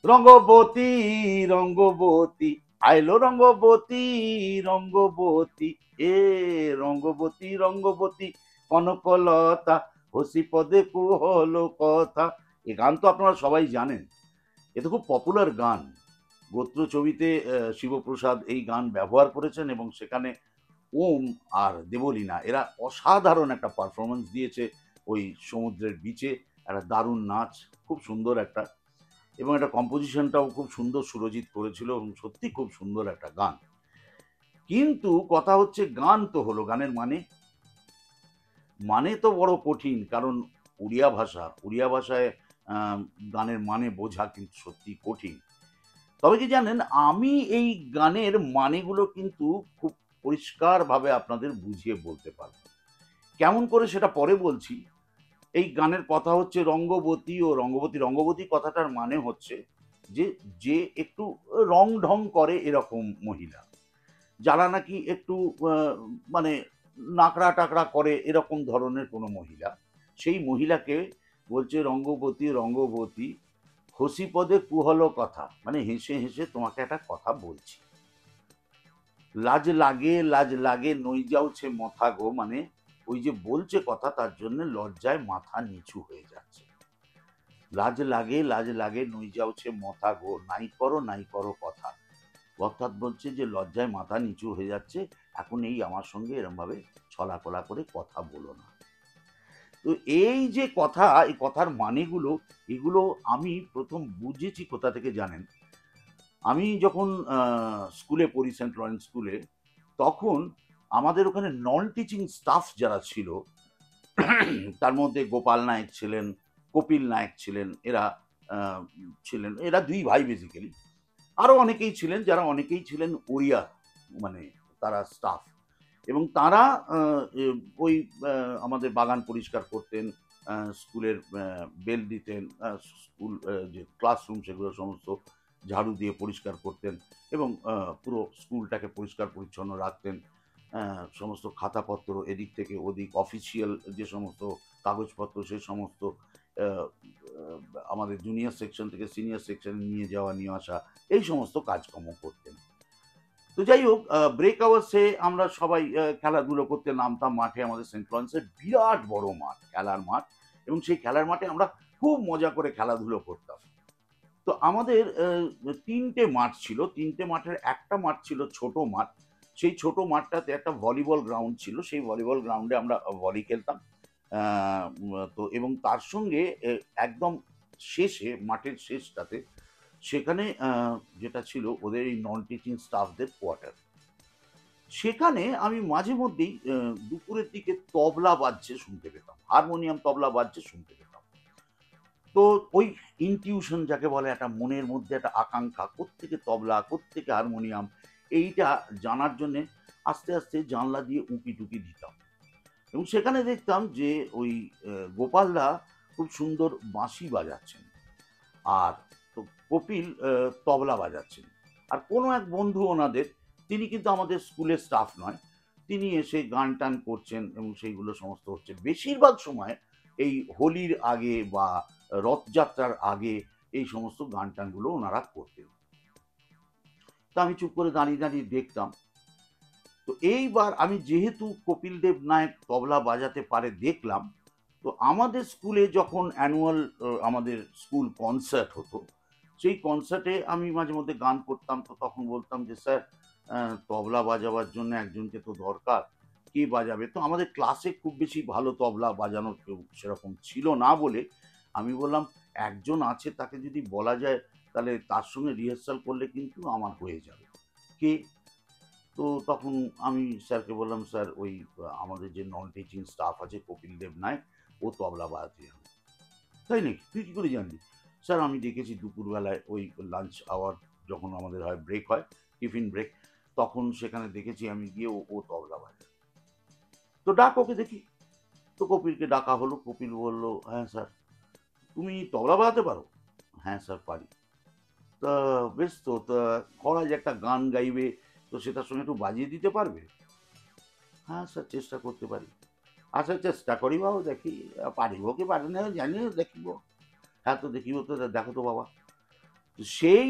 রঙ্গবতী রঙ্গবতী আইলো রঙ্গবতী রঙ্গবতী এ রঙ্গবতী রঙ্গবতী কনকলতা হসি পদে কুহল কথা। এ গান তো আপনারা সবাই জানেন, এ তো খুব পপুলার গান। গোত্র ছবিতে শিবপ্রসাদ এই গান ব্যবহার করেছেন এবং সেখানে ওম আর দেবলীনা এরা অসাধারণ একটা পারফরমেন্স দিয়েছে ওই সমুদ্রের বিচে। একটা দারুণ নাচ, খুব সুন্দর একটা, এবং এটা কম্পোজিশনটাও খুব সুন্দর সুরজিৎ করেছিল এবং সত্যি খুব সুন্দর একটা গান। কিন্তু কথা হচ্ছে গান তো হলো, গানের মানে তো বড় কঠিন, কারণ উড়িয়া ভাষায় আহ, গানের মানে বোঝা কিন্তু সত্যি কঠিন। তবে কি জানেন, আমি এই গানের মানেগুলো কিন্তু খুব পরিষ্কারভাবে আপনাদের বুঝিয়ে বলতে পারবো। কেমন করে সেটা পরে বলছি। এই গানের কথা হচ্ছে রঙ্গবতী ও রঙ্গবতী। রঙ্গবতী কথাটার মানে হচ্ছে যে যে একটু রং ঢং করে এরকম মহিলা, যারা নাকি একটু আহ, মানে নাকড়া টাকড়া করে এরকম ধরনের কোনো মহিলা, সেই মহিলাকে বলছে রঙ্গবতী রঙ্গবতী হসি পদে কুহল কথা, মানে হেসে হেসে তোমাকে একটা কথা বলছি। লাজ লাগে নই যাওছে মথা গো, মানে ওই যে বলছে কথা তার জন্য লজ্জায় মাথা নিচু হয়ে যাচ্ছে। লাজ লাগে নই যাওছে মথা গো, নাই করো কথা। অর্থাৎ বলছে যে লজ্জায় মাথা নিচু হয়ে যাচ্ছে, এখন এই আমার সঙ্গে এরম ভাবে ছলাকলা করে কথা বলো না। তো এই যে কথা, এই কথার মানেগুলো, এগুলো আমি প্রথম বুঝেছি কোথা থেকে জানেন। আমি যখন স্কুলে পড়ি, সেন্ট লরেন্স স্কুলে, তখন আমাদের ওখানে নন টিচিং স্টাফ যারা ছিল, তার মধ্যে গোপাল নায়েক ছিলেন, কপিল নায়েক ছিলেন, এরা দুই ভাই বেসিক্যালি। আরো অনেকেই ছিলেন, যারা অনেকেই ছিলেন ওড়িয়া, মানে তারা স্টাফ। এবং তারা ওই আমাদের বাগান পরিষ্কার করতেন, স্কুলের বেল দিতেন, স্কুল যে ক্লাসরুম সেগুলো সমস্ত ঝাড়ু দিয়ে পরিষ্কার করতেন, এবং পুরো স্কুলটাকে পরিষ্কার পরিচ্ছন্ন রাখতেন। সমস্ত খাতাপত্র এদিক থেকে ওদিক, অফিসিয়াল যে সমস্ত কাগজপত্র সে সমস্ত আহ, আহ, আমাদের জুনিয়র সেকশন থেকে সিনিয়র সেকশনে নিয়ে যাওয়া নিয়ে আসা, এই সমস্ত কাজকর্ম করতেন। তো যাই হোক, ব্রেক আওয়ার্সে আমরা সবাই খেলাধুলো করতে নামতাম মাঠে। আমাদের সেন্ট লরেন্সের বিরাট বড় মাঠ, খেলার মাঠ, এবং সেই খেলার মাঠে আমরা খুব মজা করে খেলাধুলো করতাম। তো আমাদের তিনটে মাঠ ছিল, তিনটে মাঠের একটা মাঠ ছিল ছোট মাঠ। সেই ছোট মাঠটাতে একটা ভলিবল গ্রাউন্ড ছিল, সেই ভলিবল গ্রাউন্ডে আমরা ভলি খেলতাম। তো এবং তার সঙ্গে একদম শেষে, মাঠের শেষটাতে, সেখানে যেটা ছিল ওদের এই নন টিচিং স্টাফদের কোয়ার্টার। সেখানে আমি মাঝে মধ্যেই দুপুরের দিকে তবলা বাজছে শুনতে পেতাম, হারমোনিয়াম তবলা বাজছে শুনতে পেতাম। তো ওই ইনটিউশন যাকে বলে, একটা মনের মধ্যে একটা আকাঙ্ক্ষা, কোত্থেকে তবলা কোত্থেকে হারমোনিয়াম, এইটা জানার জন্যে আস্তে আস্তে জানলা দিয়ে উঁকি টুকি দিতাম। এবং সেখানে দেখতাম যে ওই গোপালদা খুব সুন্দর বাঁশি বাজাচ্ছেন, আর তো কপিল তবলা বাজাচ্ছেন। আর কোনো এক বন্ধু ওনাদের, তিনি কিন্তু আমাদের স্কুলের স্টাফ নয়, তিনি এসে গান টান করছেন এবং সেইগুলো সমস্ত হচ্ছে বেশিরভাগ সময় এই হোলির আগে বা রথযাত্রার আগে। এই সমস্ত গান টানগুলো ওনারা করতেন। তা আমি চুপ করে দাঁড়িয়ে দাঁড়িয়ে দেখতাম। তো এইবার আমি যেহেতু কপিল দেব নায়ক তবলা বাজাতে পারে দেখলাম, তো আমাদের স্কুলে যখন অ্যানুয়াল আমাদের স্কুল কনসার্ট হতো, সেই কনসার্টে আমি মাঝে মধ্যে গান করতাম। তো তখন বলতাম যে স্যার, তবলা বাজাবার জন্য একজনকে তো দরকার, কে বাজাবে? তো আমাদের ক্লাসে খুব বেশি ভালো তবলা বাজানোর কেউ সেরকম ছিল না বলে আমি বললাম, একজন আছে, তাকে যদি বলা যায় তাহলে তার সঙ্গে রিহার্সাল করলে কিন্তু আমার হয়ে যাবে। কে? তো তখন আমি স্যারকে বললাম, স্যার ওই আমাদের যে নন টিচিং স্টাফ আছে কপিল দেব নায়ক, ও তবলা বাজাতে জানে। তাই নাকি? তুই কি করে জানলি? স্যার আমি দেখেছি দুপুরবেলায় ওই লাঞ্চ আওয়ার যখন আমাদের হয়, ব্রেক হয়, টিফিন ব্রেক, তখন সেখানে দেখেছি আমি গিয়ে, ও তবলা বাজায়। তো ডাক ওকে দেখি। তো কপিলকে ডাকা হলো। কপিল বলল, হ্যাঁ স্যার। তুমি তবলা বাজাতে পারো? হ্যাঁ স্যার পারি। তা বেশ, তো তা খরা যে একটা গান গাইবে, তো সেটার সঙ্গে একটু বাজিয়ে দিতে পারবে? হ্যাঁ স্যার, চেষ্টা করতে পারি। আচ্ছা, চেষ্টা করিবাও দেখি, পারিব কি পারি না জানি, দেখিব। হ্যাঁ, তো দেখিব, তো দেখো তো বাবা। তো সেই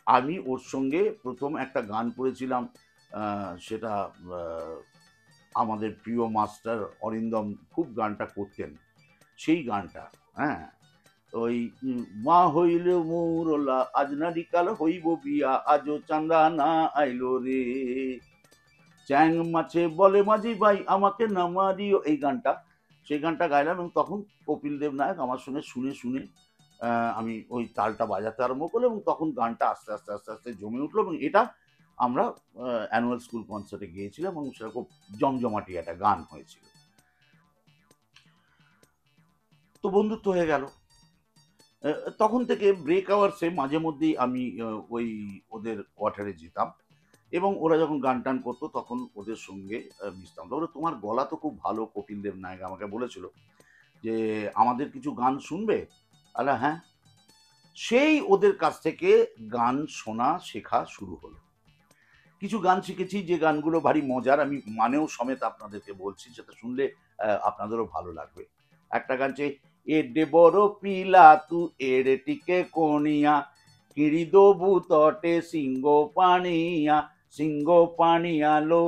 আমি ওর সঙ্গে প্রথম একটা গান করেছিলাম, সেটা আমাদের প্রিয় মাস্টার অরিন্দম খুব গানটা করতেন, সেই গানটা, হ্যাঁ, ওই মা হইল মৌরলা আজ নারিকাল হইব বিয়া আজও চাঁদা না আইলো রে, চ্যাং মাছে বলে মাঝি ভাই আমাকে না মারিও, এই গানটা, সেই গানটা গাইলাম। এবং তখন কপিল দেব নায়ক আমার সঙ্গে শুনে শুনে আমি ওই তালটা বাজাতে আরম্ভ করলাম, এবং তখন গানটা আস্তে আস্তে আস্তে আস্তে জমে উঠলো। এবং এটা আমরা অ্যানুয়াল স্কুল কনসার্টে গিয়েছিলাম, এবং সেটা খুব জমজমাটি একটা গান হয়েছিল। তো বন্ধুত্ব হয়ে গেল। তখন থেকে ব্রেক আওয়ার্সে মাঝে মধ্যেই আমি ওই ওদের কোয়ার্টারে যেতাম, এবং ওরা যখন গান টান করতো তখন ওদের সঙ্গে মিশতাম। তারপরে তোমার গলা তো খুব ভালো, কপিল দেব নায়ক আমাকে বলেছিল যে আমাদের কিছু গান শুনবে। আলা হ্যাঁ, সেই ওদের কাছ থেকে গান শোনা শেখা শুরু হলো। কিছু গান শিখেছি যে গানগুলো ভারী মজার, আমি মানেও সমেত আপনাদেরকে বলছি, সেটা শুনলে আপনাদেরও ভালো লাগবে। একটা গান হচ্ছে এডে বড় পিলা তু এড়ে টিকে কোনিয়া কিড়ি দবু তটে সিংহ পানিয়ালো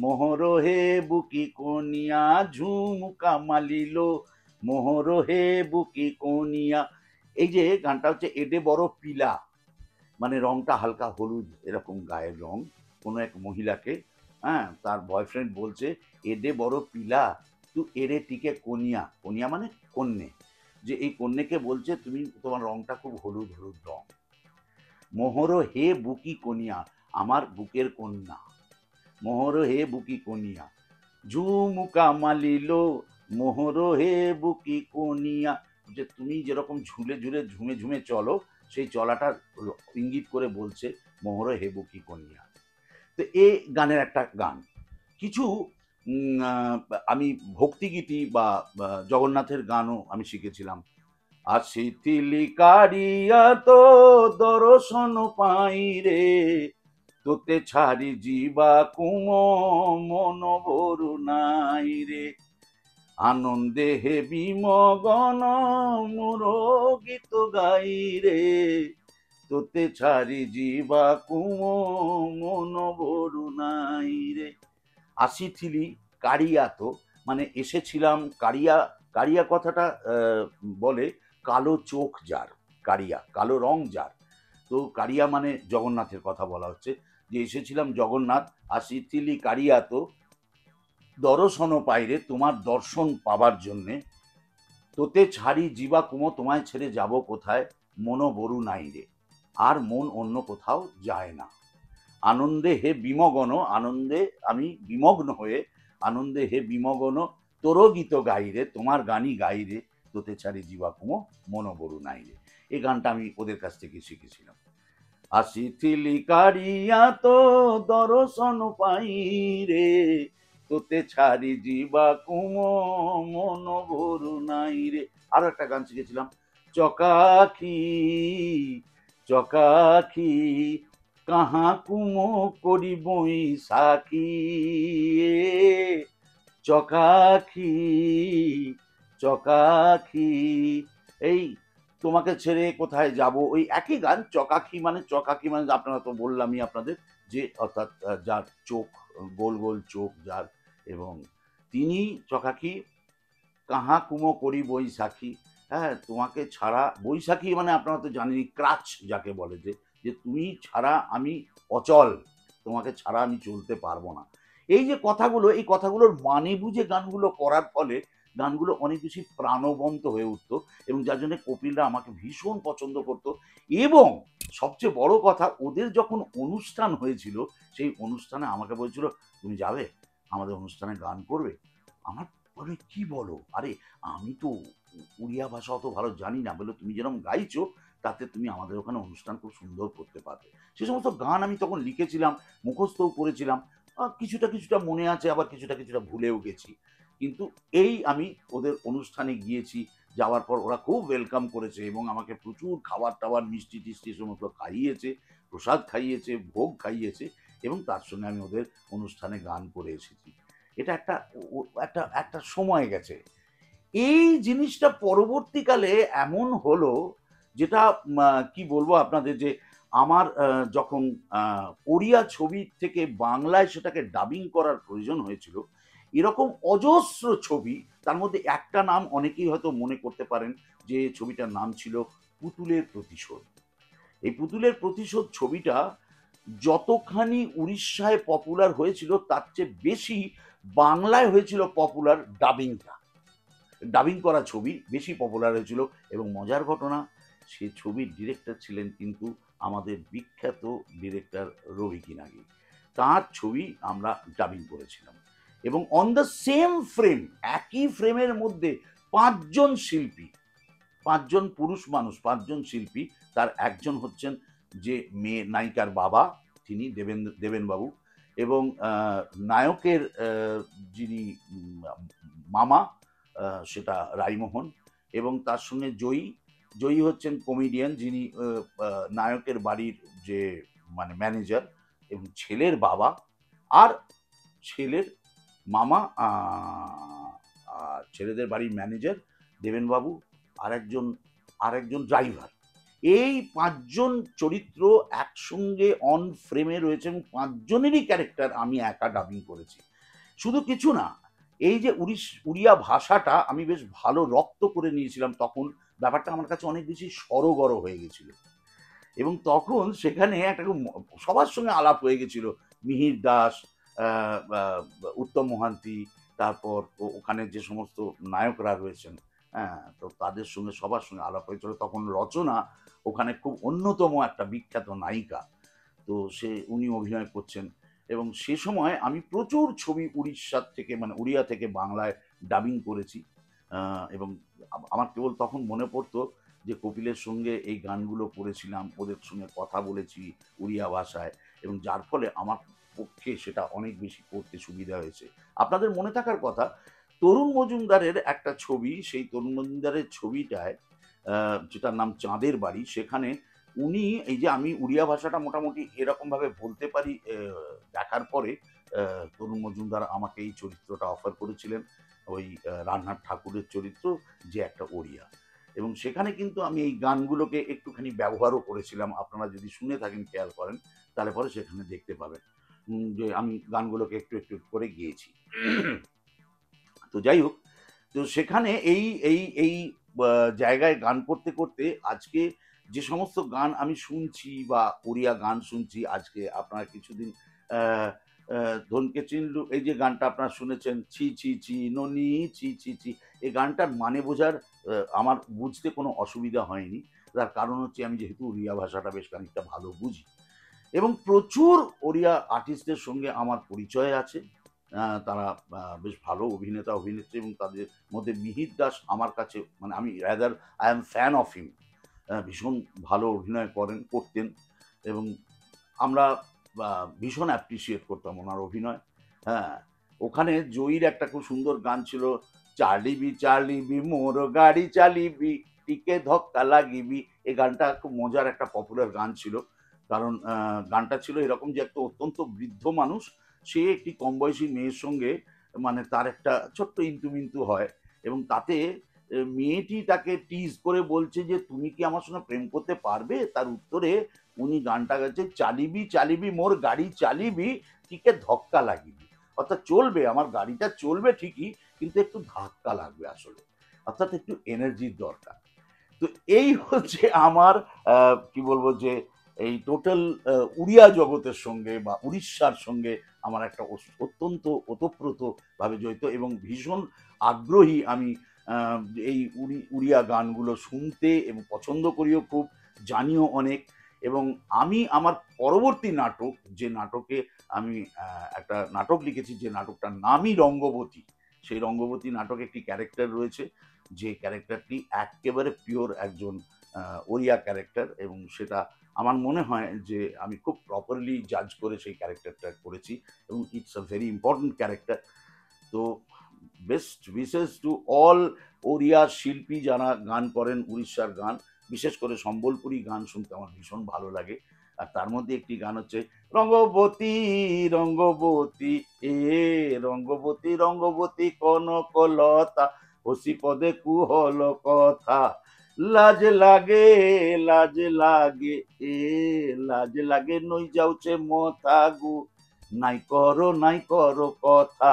মোহর হে বুকি কোনিয়া ঝুমুকা মালিলো মোহর হে বুকি কোনিয়া। এই যে গানটা হচ্ছে এডে বড় পিলা, মানে রংটা হালকা হলুদ এরকম গায়ের রং, কোনো এক মহিলাকে, হ্যাঁ, তার বয়ফ্রেন্ড বলছে এডে বড় পিলা তু এরে টিকে কনিয়া, কনিয়া মানে কন্যে, যে এই কন্যাকে বলছে তুমি তোমার রংটা খুব হলুদ হলুদ রং। মোহর হে বুকি কনিয়া, আমার বুকের কন্যা, মোহর হে বুকি কনিয়া ঝুমুকা মালিলো মোহর হে বুকি কনিয়া, যে তুমি যেরকম ঝুলে ঝুলে ঝুমে ঝুমে চলো, সেই চলাটার ইঙ্গিত করে বলছে মোহর হে বুকি কনিয়া। তো এ গানের একটা গান। কিছু আমি ভক্তিগীতি বা জগন্নাথের গানও আমি শিখেছিলাম। আসিথিলি কারিয়া তো দর্শন পাই রে, তোতে ছাড়ি জীবা কুম মন বরু নাই রে, আনন্দে হে বিমগন মোর গীত গাই রে, তোতে ছাড়ি জীবা কুম মন বরু নাই রে। আসিথিলি কারিয়া তো, মানে এসেছিলাম, কারিয়া, কারিয়া কথাটা বলে কালো চোখ যার, কারিয়া কালো রং যার, তো কারিয়া মানে জগন্নাথের কথা বলা হচ্ছে, যে এসেছিলাম জগন্নাথ, আসিথিলি কারিয়া তো দর্শন পাইরে, তোমার দর্শন পাবার জন্যে, তোতে ছাড়ি জীবা কুমো, তোমায় ছেড়ে যাব কোথায়, মন বরু নাই রে, আর মন অন্য কোথাও যায় না। আনন্দে হে বিমগন, আনন্দে আমি বিমগ্ন হয়ে, আনন্দে হে বিমগন তোর গীত গাইরে, তোমার গানই গাইরে, তোতে ছাড়ি জীবা কুমো মন বরু নাই রে। এই গানটা আমি ওদের কাছ থেকে শিখেছিলাম। আসিথিলি কারিয়া তো দর্শন পাই রে, তোতে ছাড়ি জীবা কুমো মন বরু নাই রে। আরো একটা গান শিখেছিলাম, চকাখি চকাখি কাহা কুমো করি বৈশাখী, চকাখি চকাখি, এই তোমাকে ছেড়ে কোথায় যাব, ওই একই গান। চকাখি মানে, চকাখি মানে আপনারা তো বললামই আপনাদের, যে অর্থাৎ যার চোখ, গোল গোল চোখ যার, এবং তিনি চকাখি, কাহা কুমো করি বৈশাখী, হ্যাঁ, তোমাকে ছাড়া, বৈশাখী মানে আপনারা তো জানেনই ক্রাচ যাকে বলে, যে যে তুমি ছাড়া আমি অচল, তোমাকে ছাড়া আমি চলতে পারবো না। এই যে কথাগুলো, এই কথাগুলোর মানে বুঝে গানগুলো করার ফলে গানগুলো অনেক বেশি প্রাণবন্ত হয়ে উঠত, এবং যার জন্য কপিলরা আমাকে ভীষণ পছন্দ করতো। এবং সবচেয়ে বড় কথা, ওদের যখন অনুষ্ঠান হয়েছিল, সেই অনুষ্ঠানে আমাকে বলছিল তুমি যাবে আমাদের অনুষ্ঠানে গান করবে। আমার বলে কি বলো, আরে আমি তো উড়িয়া ভাষা অত ভালো জানি না, বলে তুমি যেরকম গাইছো তাতে তুমি আমাদের ওখানে অনুষ্ঠান খুব সুন্দর করতে পারবে। সে সমস্ত গান আমি তখন লিখেছিলাম, মুখস্থও করেছিলাম, কিছুটা কিছুটা মনে আছে, আবার কিছুটা কিছুটা ভুলেও গেছি। কিন্তু এই আমি ওদের অনুষ্ঠানে গিয়েছি, যাওয়ার পর ওরা খুব ওয়েলকাম করেছে, এবং আমাকে প্রচুর খাবার টাবার মিষ্টি টিষ্টি সমস্ত খাইয়েছে, প্রসাদ খাইয়েছে, ভোগ খাইয়েছে, এবং তার সঙ্গে আমি ওদের অনুষ্ঠানে গান করে এসেছি। এটা একটা একটা একটা সময় গেছে। এই জিনিসটা পরবর্তীকালে এমন হলো যেটা কি বলবো আপনাদের, যে আমার যখন ওড়িয়া ছবি থেকে বাংলায় সেটাকে ডাবিং করার প্রয়োজন হয়েছিল, এরকম অজস্র ছবি, তার মধ্যে একটা নাম অনেকেই হয়তো মনে করতে পারেন, যে ছবিটার নাম ছিল পুতুলের প্রতিশোধ। এই পুতুলের প্রতিশোধ ছবিটা যতখানি উড়িষ্যায় পপুলার হয়েছিল, তার চেয়ে বেশি বাংলায় হয়েছিল পপুলার ডাবিংটা। ডাবিং করা ছবি বেশি পপুলার হয়েছিল। এবং মজার ঘটনা, সে ছবির ডিরেক্টর ছিলেন কিন্তু আমাদের বিখ্যাত ডিরেক্টর রবি কিনাগি। তার ছবি আমরা ডাবিং করেছিলাম, এবং অন দ্য সেম ফ্রেম, একই ফ্রেমের মধ্যে পাঁচজন শিল্পী, পাঁচজন পুরুষ মানুষ, পাঁচজন শিল্পী। তার একজন হচ্ছেন যে মেয়ে নায়িকার বাবা, তিনি দেবেনবাবু, এবং নায়কের যিনি মামা, সেটা রাইমোহন, এবং তার সঙ্গে জয়ী। জয়ী হচ্ছেন কমেডিয়ান, যিনি নায়কের বাড়ির যে মানে ম্যানেজার, এবং ছেলের বাবা, আর ছেলের মামা, আর ছেলেদের বাড়ির ম্যানেজার দেবেনবাবু, আরেকজন ড্রাইভার। এই পাঁচজন চরিত্র একসঙ্গে অন ফ্রেমে রয়েছে, এবং পাঁচজনেরই ক্যারেক্টার আমি একা ডাবিং করেছি। শুধু কিছু না, এই যে উড়িয়া ভাষাটা আমি বেশ ভালো রপ্ত করে নিয়েছিলাম তখন, ব্যাপারটা আমার কাছে অনেক বেশি সরগর হয়ে গেছিল। এবং তখন সেখানে একটা সবার সঙ্গে আলাপ হয়ে গেছিল, মিহির দাস, উত্তম মহান্তি, তারপর ওখানে যে সমস্ত নায়করা রয়েছেন, হ্যাঁ, তো তাদের সঙ্গে সবার সঙ্গে আলাপ হয়েছিল। তখন রচনা ওখানে খুব অন্যতম একটা বিখ্যাত নায়িকা, তো উনি অভিনয় করছেন। এবং সে সময় আমি প্রচুর ছবি উড়িষ্যার থেকে, মানে উড়িয়া থেকে বাংলায় ডাবিং করেছি। এবং আমার কেবল তখন মনে পড়তো যে কপিলের সঙ্গে এই গানগুলো করেছিলাম, ওদের সঙ্গে কথা বলেছি উড়িয়া ভাষায়, এবং যার ফলে আমার পক্ষে সেটা অনেক বেশি করতে সুবিধা হয়েছে। আপনাদের মনে থাকার কথা, তরুণ মজুমদারের একটা ছবি, সেই তরুণ মজুমদারের ছবিটায় যেটার নাম চাঁদের বাড়ি, সেখানে উনি, এই যে আমি উড়িয়া ভাষাটা মোটামুটি এরকমভাবে বলতে পারি, দেখার পরে তরুণ মজুমদার আমাকে এই চরিত্রটা অফার করেছিলেন, ওই রান্নার ঠাকুরের চরিত্র, যে একটা ওড়িয়া। এবং সেখানে কিন্তু আমি এই গানগুলোকে একটুখানি ব্যবহারও করেছিলাম, আপনারা যদি শুনে থাকেন, খেয়াল করেন, তাহলে পরে সেখানে দেখতে পাবেন যে আমি গানগুলোকে একটু একটু করে গিয়েছি। তো যাই হোক, তো সেখানে এই এই এই জায়গায় গান করতে করতে আজকে যে সমস্ত গান আমি শুনছি, বা ওড়িয়া গান শুনছি, আজকে আপনারা কিছুদিন ধনকে চিনলু, এই যে গানটা আপনারা শুনেছেন, ছি ছি ছি ননি ছি ছি ছি, এই গানটার মানে বোঝার আমার বুঝতে কোনো অসুবিধা হয়নি। তার কারণ হচ্ছে আমি যেহেতু ওড়িয়া ভাষাটা বেশ খানিকটা ভালো বুঝি, এবং প্রচুর ওড়িয়া আর্টিস্টদের সঙ্গে আমার পরিচয় আছে। তারা বেশ ভালো অভিনেতা অভিনেত্রী, এবং তাদের মধ্যে মিহির দাস আমার কাছে, মানে আমি rather I am fan of him. ভীষণ ভালো অভিনয় করতেন, এবং আমরা ভীষণ অ্যাপ্রিসিয়েট করতাম ওনার অভিনয়। হ্যাঁ, ওখানে জয়ীর একটা খুব সুন্দর গান ছিল, চালিবি চালিবি মোর গাড়ি চালিবি, টিকে ধক্কা লাগিবি। এই গানটা খুব মজার একটা পপুলার গান ছিল। কারণ গানটা ছিল এরকম, যে একটা অত্যন্ত বৃদ্ধ মানুষ, সে একটি কম বয়সী মেয়ের সঙ্গে, মানে তার একটা ছোট্ট ইন্টু হয়, এবং তাতে মেয়েটি তাকে টিজ করে বলছে যে তুমি কি আমার সঙ্গে প্রেম করতে পারবে। তার উত্তরে উনি গানটা গাচ্ছে, চালিবি চালিবি মোর গাড়ি চালিবি, টিকে ধক্কা লাগিবি। অর্থাৎ চলবে, আমার গাড়িটা চলবে ঠিকই, কিন্তু একটু ধাক্কা লাগবে আসলে, অর্থাৎ একটু এনার্জির দরকার। তো এই হচ্ছে আমার কি বলবো, যে এই টোটাল উড়িয়া জগতের সঙ্গে বা উড়িষ্যার সঙ্গে আমার একটা অত্যন্ত ওতপ্রোত ভাবে জড়িত, এবং ভীষণ আগ্রহী আমি এই উড়িয়া গানগুলো শুনতে, এবং পছন্দ করিও খুব, জানিও অনেক। এবং আমি আমার পরবর্তী নাটক, যে নাটকে আমি একটা নাটক লিখেছি, যে নাটকটার নামই রঙ্গবতী, সেই রঙ্গবতী নাটকে একটি ক্যারেক্টার রয়েছে, যে ক্যারেক্টারটি একেবারে পিওর একজন ওড়িয়া ক্যারেক্টার, এবং সেটা আমার মনে হয় যে আমি খুব প্রপারলি জাজ করে সেই ক্যারেক্টারটা করেছি, এবং it's a very important character. তো best wishes to all Odia শিল্পী যারা গান করেন, উড়িষ্যার গান, বিশেষ করে সম্বলপুরী গান শুনতে আমার ভীষণ ভালো লাগে। আর তার মধ্যে একটি গান হচ্ছে, রঙ্গবতী রঙ্গবতী এ রঙ্গবতী রঙ্গবতী কনকলতা, হসি পদে কুহল কথা, লাজ লাগে, লাজ লাগে, এ লাজ লাগে, নই যাଉছে মথা গো, নাই করো কথা।